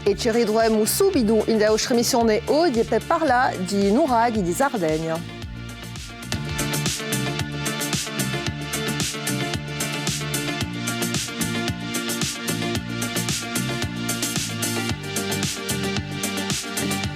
E ci ritroviamo subito in la nostra missione oggi per parlare di nuraghi di Sardegna.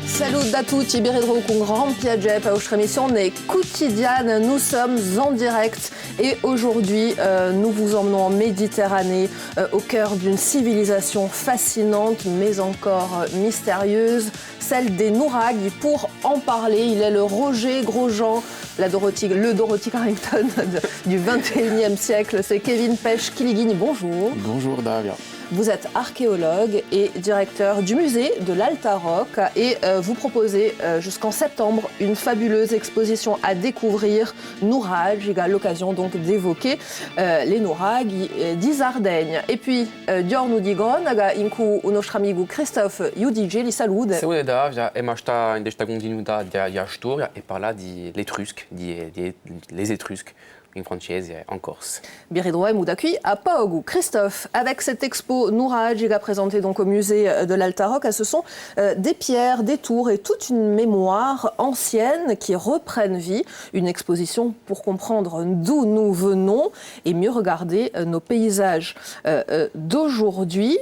Salut à tous, ben retrouve con grand piacere per la nostra missione quotidienne. Nous sommes en direct et aujourd'hui nous vous emmenons en Méditerranée au cœur d'une civilisation fascinante mais encore mystérieuse, celle des nuraghi. Pour en parler, il est le Roger Grosjean, le Dorothy Carrington du 21e siècle. C'est Kevin Pech-Kiligini. Bonjour. Bonjour Davia. Vous êtes archéologue et directeur du musée de l'Alta Rock et vous proposez jusqu'en septembre une fabuleuse exposition à découvrir, nuraghi. J'ai l'occasion donc d'évoquer les nuraghi di Sardegna. Et puis, giorno di Gronaga, in cui nostro amico Christophe Judice li saluda. Saluda Davia, e ma sta in questa continuità di storia e parla di l'Etrusque, les Étrusques. En française et en corse. Biridroem ou d'accueil à Paogu. Christophe, avec cette expo nuraghi présentée donc au musée de l'Alta Rock, ce sont des pierres, des tours et toute une mémoire ancienne qui reprennent vie. Une exposition pour comprendre d'où nous venons et mieux regarder nos paysages d'aujourd'hui.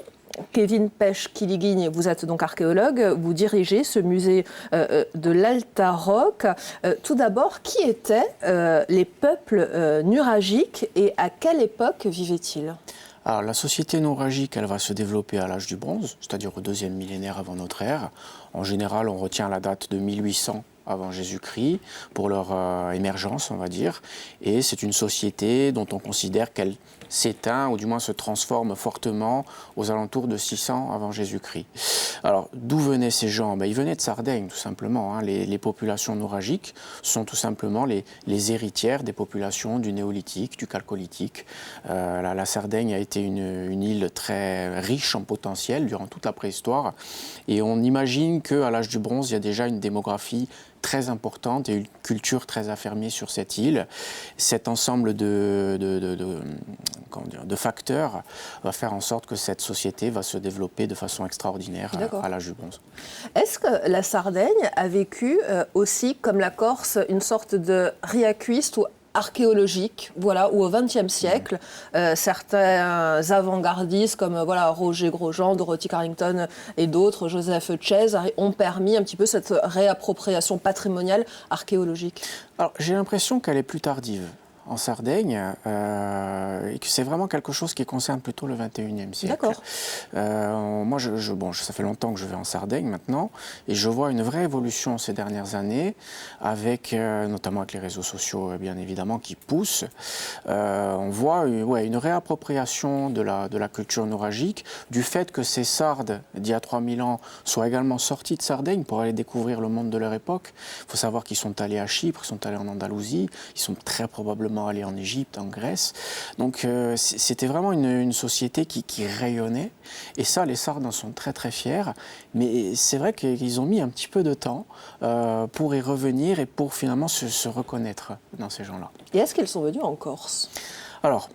Kevin Pech-Kiligini, vous êtes donc archéologue, vous dirigez ce musée de l'Alta Rock. Tout d'abord, qui étaient les peuples nuragiques et à quelle époque vivaient-ils ? Alors, la société nuragique, elle va se développer à l'âge du bronze, c'est-à-dire au deuxième millénaire avant notre ère. En général, on retient la date de 1800 avant Jésus-Christ pour leur émergence, on va dire. Et c'est une société dont on considère qu'elle s'éteint, ou du moins se transforme fortement aux alentours de 600 avant Jésus-Christ. Alors, d'où venaient ces gens ? Ils venaient de Sardaigne, tout simplement. Les populations nuragiques sont tout simplement les héritières des populations du néolithique, du chalcolithique. La Sardaigne a été une île très riche en potentiel durant toute la préhistoire. Et on imagine qu'à l'âge du bronze, il y a déjà une démographie très importante et une culture très affermie sur cette île. Cet ensemble de facteurs va faire en sorte que cette société va se développer de façon extraordinaire à l'âge du bronze. Est-ce que la Sardaigne a vécu aussi, comme la Corse, une sorte de riacuiste ou archéologique, voilà, où au XXe siècle, certains avant-gardistes comme Roger Grosjean, Dorothy Carrington et d'autres, Joseph Chase, ont permis un petit peu cette réappropriation patrimoniale archéologique? Alors, j'ai l'impression qu'elle est plus tardive en Sardaigne, et que c'est vraiment quelque chose qui concerne plutôt le XXIe siècle. D'accord. Moi, ça fait longtemps que je vais en Sardaigne maintenant, et je vois une vraie évolution ces dernières années, avec, notamment avec les réseaux sociaux, bien évidemment, qui poussent. On voit une réappropriation de la culture nuragique, du fait que ces Sardes, d'il y a 3000 ans, soient également sortis de Sardaigne pour aller découvrir le monde de leur époque. Il faut savoir qu'ils sont allés à Chypre, ils sont allés en Andalousie, ils sont très probablement allés en Égypte, en Grèce. Donc c'était vraiment une société qui rayonnait. Et ça, les Sardes en sont très très fiers. Mais c'est vrai qu'ils ont mis un petit peu de temps pour y revenir et pour finalement se reconnaître dans ces gens-là. Et est-ce qu'ils sont venus en Corse ? Alors,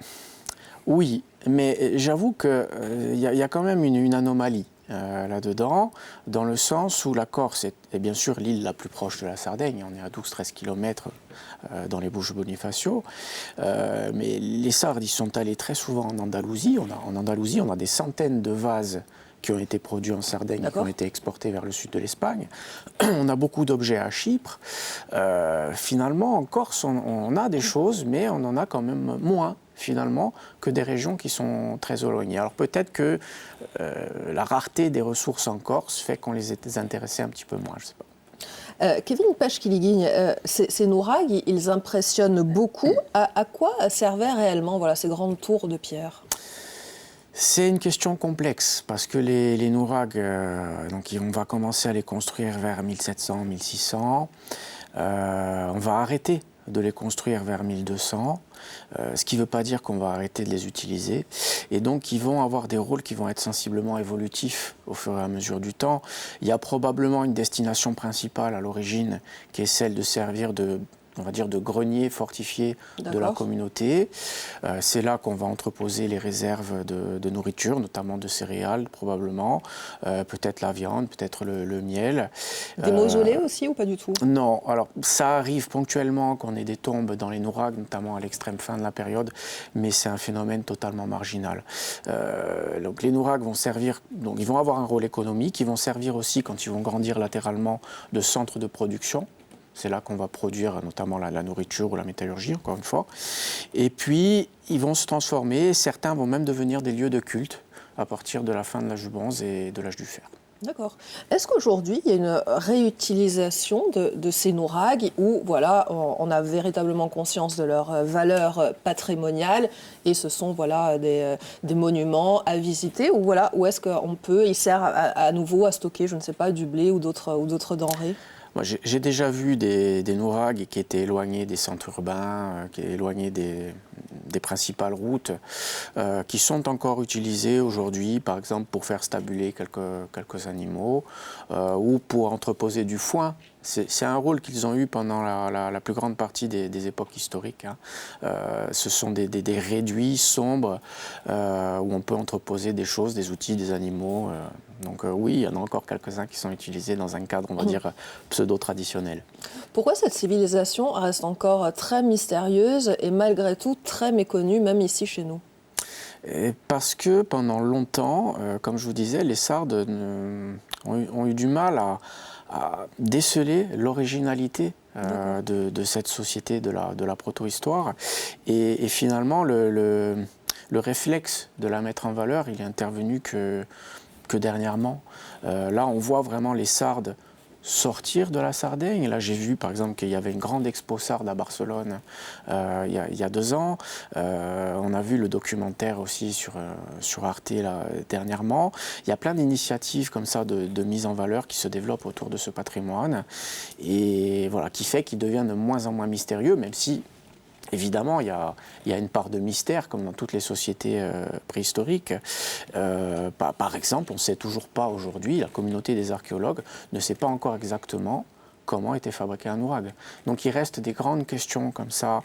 oui, mais j'avoue qu'il y a quand même une anomalie. Là-dedans, dans le sens où la Corse est bien sûr l'île la plus proche de la Sardaigne, on est à 12-13 km dans les Bouches-Bonifacio, mais les Sardes, ils sont allés très souvent en Andalousie. En Andalousie, on a des centaines de vases qui ont été produits en Sardaigne et qui ont été exportés vers le sud de l'Espagne. On a beaucoup d'objets à Chypre. Finalement, en Corse, on a des choses, mais on en a quand même moins, finalement, que des régions qui sont très éloignées. Alors peut-être que la rareté des ressources en Corse fait qu'on les était intéressés un petit peu moins, je ne sais pas. Kevin Pech-Kiligini, ces nuraghi, ils impressionnent beaucoup. À quoi servaient réellement ces grandes tours de pierre ? C'est une question complexe parce que les nuraghi, on va commencer à les construire vers 1700-1600. On va arrêter de les construire vers 1200, ce qui ne veut pas dire qu'on va arrêter de les utiliser. Et donc, ils vont avoir des rôles qui vont être sensiblement évolutifs au fur et à mesure du temps. Il y a probablement une destination principale à l'origine qui est celle de servir de on va dire, de grenier fortifié de la communauté. C'est là qu'on va entreposer les réserves de nourriture, notamment de céréales probablement, peut-être la viande, peut-être le miel. Des mausolées aussi ou pas du tout? Non, alors ça arrive ponctuellement qu'on ait des tombes dans les nourags, notamment à l'extrême fin de la période, mais c'est un phénomène totalement marginal. Donc les nourags vont servir, donc ils vont avoir un rôle économique, ils vont servir aussi quand ils vont grandir latéralement de centre de production. C'est là qu'on va produire notamment la nourriture ou la métallurgie, encore une fois. Et puis, ils vont se transformer, certains vont même devenir des lieux de culte à partir de la fin de l'âge du bronze et de l'âge du fer. D'accord. Est-ce qu'aujourd'hui, il y a une réutilisation de ces nourags où voilà, on a véritablement conscience de leur valeur patrimoniale et ce sont voilà, des monuments à visiter ou voilà, où est-ce qu'on peut, il sert à nouveau à stocker, je ne sais pas, du blé ou d'autres denrées? Moi, j'ai déjà vu des nourags qui étaient éloignés des centres urbains, qui étaient éloignés des principales routes, qui sont encore utilisés aujourd'hui, par exemple pour faire stabuler quelques animaux ou pour entreposer du foin. C'est un rôle qu'ils ont eu pendant la plus grande partie des époques historiques. Hein. Ce sont des réduits sombres où on peut entreposer des choses, des outils, des animaux. Donc oui, il y en a encore quelques-uns qui sont utilisés dans un cadre, on va dire, pseudo-traditionnel. Pourquoi cette civilisation reste encore très mystérieuse et malgré tout très méconnue, même ici chez nous? Parce que pendant longtemps, comme je vous disais, les Sardes ont eu du mal à déceler l'originalité de cette société de la proto-histoire. Et finalement, le réflexe de la mettre en valeur, il est intervenu que dernièrement. Là, on voit vraiment les Sardes sortir de la Sardaigne. Là, j'ai vu, par exemple, qu'il y avait une grande expo sarde à Barcelone il y a 2 ans. On a vu le documentaire aussi sur Arte là, dernièrement. Il y a plein d'initiatives comme ça de mise en valeur qui se développent autour de ce patrimoine et voilà, qui fait qu'il devient de moins en moins mystérieux, même si évidemment, il y a une part de mystère, comme dans toutes les sociétés préhistoriques. Par exemple, on ne sait toujours pas aujourd'hui, la communauté des archéologues ne sait pas encore exactement comment était fabriqué un nourag. Donc il reste des grandes questions comme ça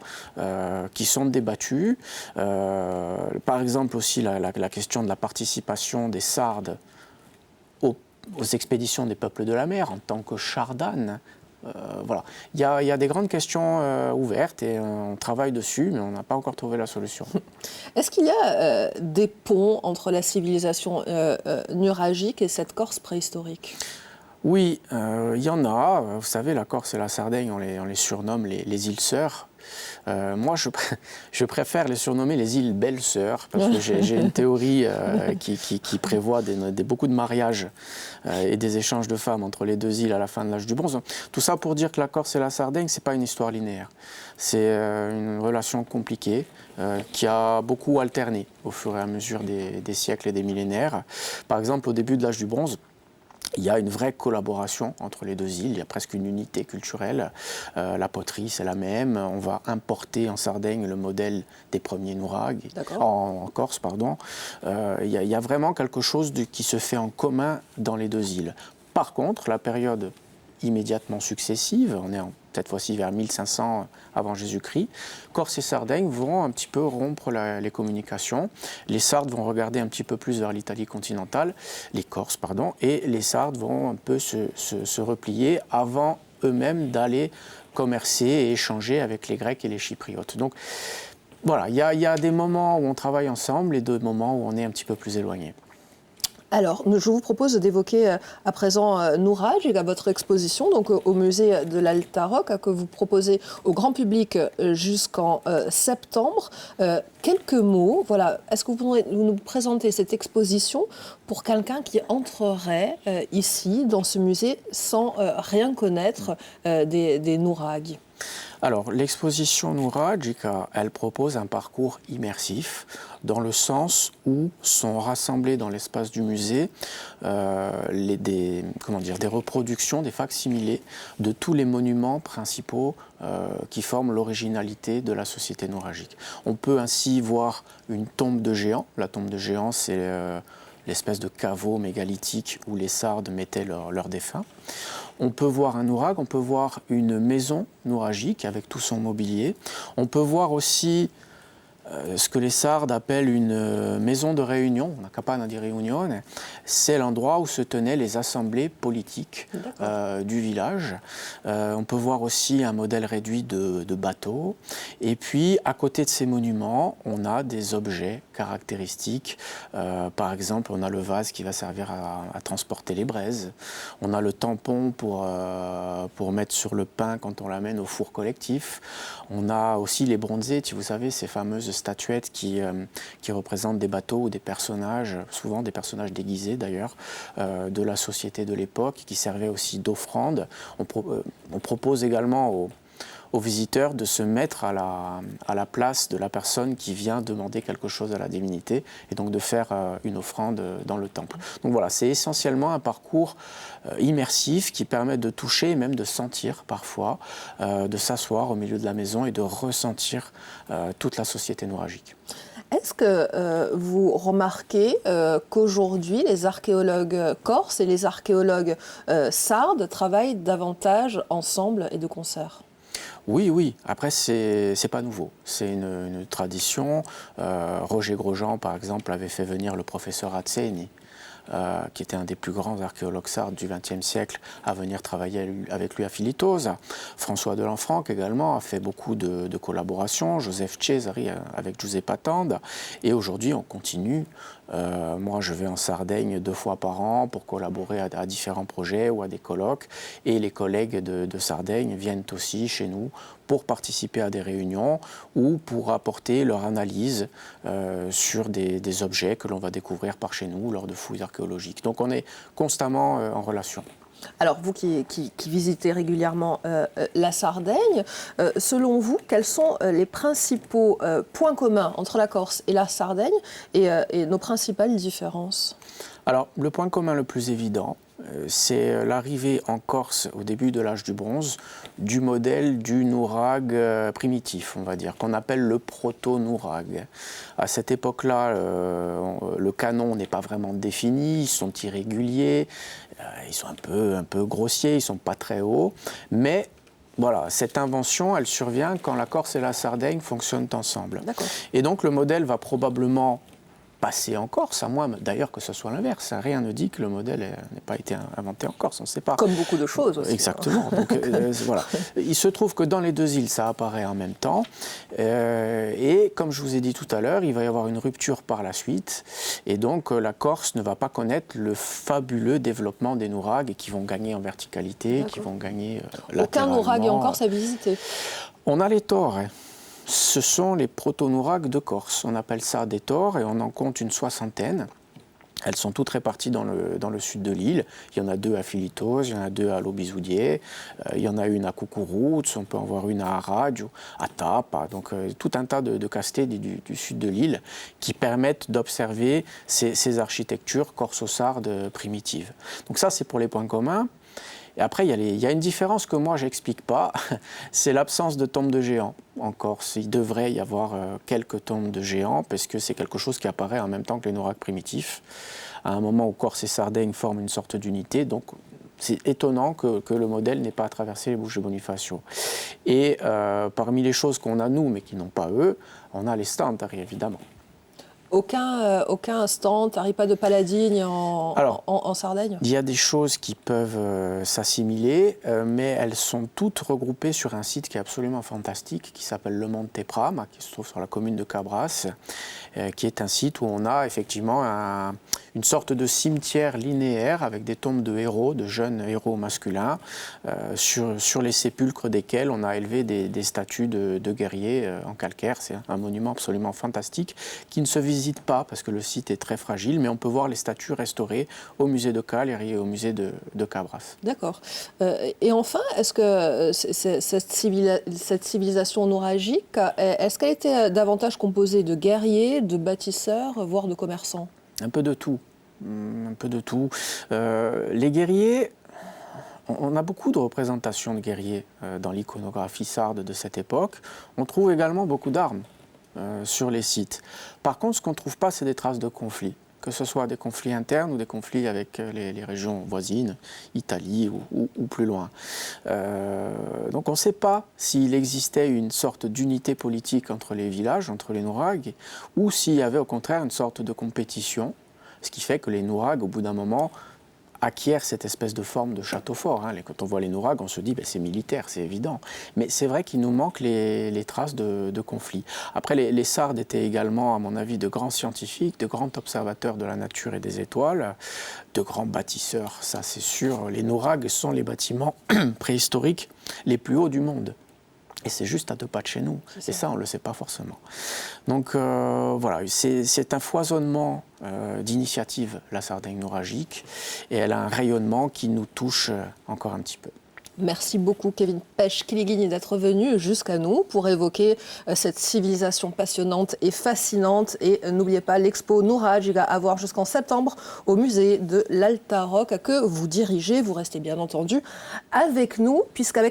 qui sont débattues. Par exemple aussi la question de la participation des Sardes aux expéditions des peuples de la mer en tant que chardanes. Voilà. Il y a des grandes questions ouvertes et on travaille dessus, mais on n'a pas encore trouvé la solution. Est-ce qu'il y a des ponts entre la civilisation nuragique et cette Corse préhistorique? Oui, il y en a. Vous savez, la Corse et la Sardaigne, on les surnomme les îles sœurs. Moi, je préfère les surnommer les îles belles-sœurs, parce que j'ai une théorie qui prévoit beaucoup de mariages et des échanges de femmes entre les 2 îles à la fin de l'âge du bronze. Tout ça pour dire que la Corse et la Sardaigne, ce n'est pas une histoire linéaire. C'est une relation compliquée qui a beaucoup alterné au fur et à mesure des siècles et des millénaires. Par exemple, au début de l'âge du bronze, il y a une vraie collaboration entre les 2 îles, il y a presque une unité culturelle. La poterie, c'est la même. On va importer en Sardaigne le modèle des premiers nourags, en Corse, pardon. Il y a vraiment quelque chose qui se fait en commun dans les 2 îles. Par contre, la période immédiatement successive, on est cette fois-ci vers 1500 avant Jésus-Christ, Corse et Sardaigne vont un petit peu rompre les communications. Les Sardes vont regarder un petit peu plus vers l'Italie continentale, les Corses, pardon, et les Sardes vont un peu se replier avant eux-mêmes d'aller commercer et échanger avec les Grecs et les Chypriotes. Donc voilà, il y a des moments où on travaille ensemble et d'autres moments où on est un petit peu plus éloignés. Alors, je vous propose d'évoquer à présent Nouraj et à votre exposition donc, au musée de l'Alta Rocca que vous proposez au grand public jusqu'en septembre. Quelques mots, voilà. Est-ce que vous pourriez nous présenter cette exposition pour quelqu'un qui entrerait ici, dans ce musée, sans rien connaître des nourags? Alors, l'exposition Nouragica, elle propose un parcours immersif dans le sens où sont rassemblés dans l'espace du musée des reproductions, des facsimilés de tous les monuments principaux qui forment l'originalité de la société nouragique. On peut ainsi voir une tombe de géant. La tombe de géant, c'est l'espèce de caveau mégalithique où les Sardes mettaient leurs défunts. On peut voir un nourag, on peut voir une maison nouragique avec tout son mobilier. On peut voir aussi ce que les Sardes appellent une maison de réunion, una capanna di riunione. C'est l'endroit où se tenaient les assemblées politiques du village. On peut voir aussi un modèle réduit de bateau. Et puis, à côté de ces monuments, on a des objets caractéristiques. Par exemple, on a le vase qui va servir à transporter les braises. On a le tampon pour mettre sur le pain quand on l'amène au four collectif. On a aussi les bronzetti, vous savez, ces fameuses statuettes qui représentent des bateaux ou des personnages, souvent des personnages déguisés d'ailleurs, de la société de l'époque, qui servaient aussi d'offrande. On propose également aux visiteurs de se mettre à la place de la personne qui vient demander quelque chose à la divinité et donc de faire une offrande dans le temple. Donc voilà, c'est essentiellement un parcours immersif qui permet de toucher et même de sentir parfois, de s'asseoir au milieu de la maison et de ressentir toute la société nouragique. Est-ce que vous remarquez qu'aujourd'hui, les archéologues corses et les archéologues sardes travaillent davantage ensemble et de concert ? Oui. Après, c'est pas nouveau. C'est une tradition. Roger Grosjean, par exemple, avait fait venir le professeur Azzeni, qui était un des plus grands archéologues sardes du XXe siècle, à venir travailler avec lui à Filitosa. François de Lanfranc également a fait beaucoup de collaborations. Joseph Cesari avec Giuseppe Tanda. Et aujourd'hui, on continue. Moi, je vais en Sardaigne 2 fois par an pour collaborer à différents projets ou à des colloques. Et les collègues de Sardaigne viennent aussi chez nous pour participer à des réunions ou pour apporter leur analyse sur des objets que l'on va découvrir par chez nous lors de fouilles archéologiques. Donc on est constamment en relation. Alors vous qui visitez régulièrement la Sardaigne, selon vous, quels sont les principaux points communs entre la Corse et la Sardaigne et nos principales différences ? Alors le point commun le plus évident, c'est l'arrivée en Corse au début de l'âge du bronze du modèle du nourag primitif, on va dire, qu'on appelle le proto-nourag. À cette époque-là, le canon n'est pas vraiment défini, ils sont irréguliers, ils sont un peu grossiers, ils ne sont pas très hauts, mais voilà, cette invention, elle survient quand la Corse et la Sardaigne fonctionnent ensemble. D'accord. Et donc le modèle va probablement passer en Corse, à moins d'ailleurs que ce soit l'inverse. Rien ne dit que le modèle n'ait pas été inventé en Corse, on ne sait pas. Comme beaucoup de choses aussi. Exactement. Donc, voilà. Il se trouve que dans les 2 îles, ça apparaît en même temps. Et comme je vous ai dit tout à l'heure, il va y avoir une rupture par la suite. Et donc la Corse ne va pas connaître le fabuleux développement des nourags qui vont gagner en verticalité, qui vont gagner latéralement. Aucun nourag en Corse à visiter. On a les tors. Ce sont les proto-nourags de Corse. On appelle ça des tors et on en compte une 60aine. Elles sont toutes réparties dans le sud de l'île. Il y en a 2 à Filitosa, il y en a 2 à Lobisoudier, il y en a une à Cucuruts, on peut en voir une à Aradio, à Tapa. Donc tout un tas de castés du sud de l'île qui permettent d'observer ces architectures corso-sardes primitives. Donc ça, c'est pour les points communs. Et après, il y a une différence que moi, je n'explique pas, c'est l'absence de tombes de géants en Corse. Il devrait y avoir quelques tombes de géants, parce que c'est quelque chose qui apparaît en même temps que les nourags primitifs, à un moment où Corse et Sardaigne forment une sorte d'unité. Donc, c'est étonnant que le modèle n'ait pas traversé les bouches de Bonifacio. Et parmi les choses qu'on a, nous, mais qui n'ont pas eux, on a les standards, évidemment. Aucun stand, Taripa de Paladine en Sardaigne ? Il y a des choses qui peuvent s'assimiler, mais elles sont toutes regroupées sur un site qui est absolument fantastique, qui s'appelle le Monte Prama, qui se trouve sur la commune de Cabras, qui est un site où on a effectivement une sorte de cimetière linéaire avec des tombes de héros, de jeunes héros masculins, sur les sépulcres desquels on a élevé des statues de guerriers en calcaire. C'est un monument absolument fantastique qui ne se visite pas parce que le site est très fragile, mais on peut voir les statues restaurées au musée de Cagliari et au musée de Cabras. D'accord. Et enfin, est-ce que cette civilisation nouragique, est-ce qu'elle était davantage composée de guerriers, de bâtisseurs, voire de commerçants ? Un peu de tout. Un peu de tout. Les guerriers, on a beaucoup de représentations de guerriers dans l'iconographie sarde de cette époque. On trouve également beaucoup d'armes sur les sites. Par contre, ce qu'on ne trouve pas, c'est des traces de conflits. que ce soit des conflits internes ou des conflits avec les régions voisines, Italie ou plus loin. Donc on ne sait pas s'il existait une sorte d'unité politique entre les villages, entre les Nourag, ou s'il y avait au contraire une sorte de compétition, ce qui fait que les Nourag, au bout d'un moment, acquièrent cette espèce de forme de château fort. Quand on voit les Nourag, on se dit c'est militaire, c'est évident. Mais c'est vrai qu'il nous manque les traces de conflits. Après, les Sardes étaient également, à mon avis, de grands scientifiques, de grands observateurs de la nature et des étoiles, de grands bâtisseurs, ça c'est sûr. Les Nourag sont les bâtiments préhistoriques les plus hauts du monde. Et c'est juste à 2 pas de chez nous. Et ça, on ne le sait pas forcément. Donc voilà, c'est un foisonnement d'initiatives, la Sardaigne nouragique, et elle a un rayonnement qui nous touche encore un petit peu. Merci beaucoup Kevin Pech-Kiligini d'être venu jusqu'à nous pour évoquer cette civilisation passionnante et fascinante. Et n'oubliez pas l'expo Nouraj à voir jusqu'en septembre au musée de l'Alta Rock que vous dirigez. Vous restez bien entendu avec nous puisqu'avec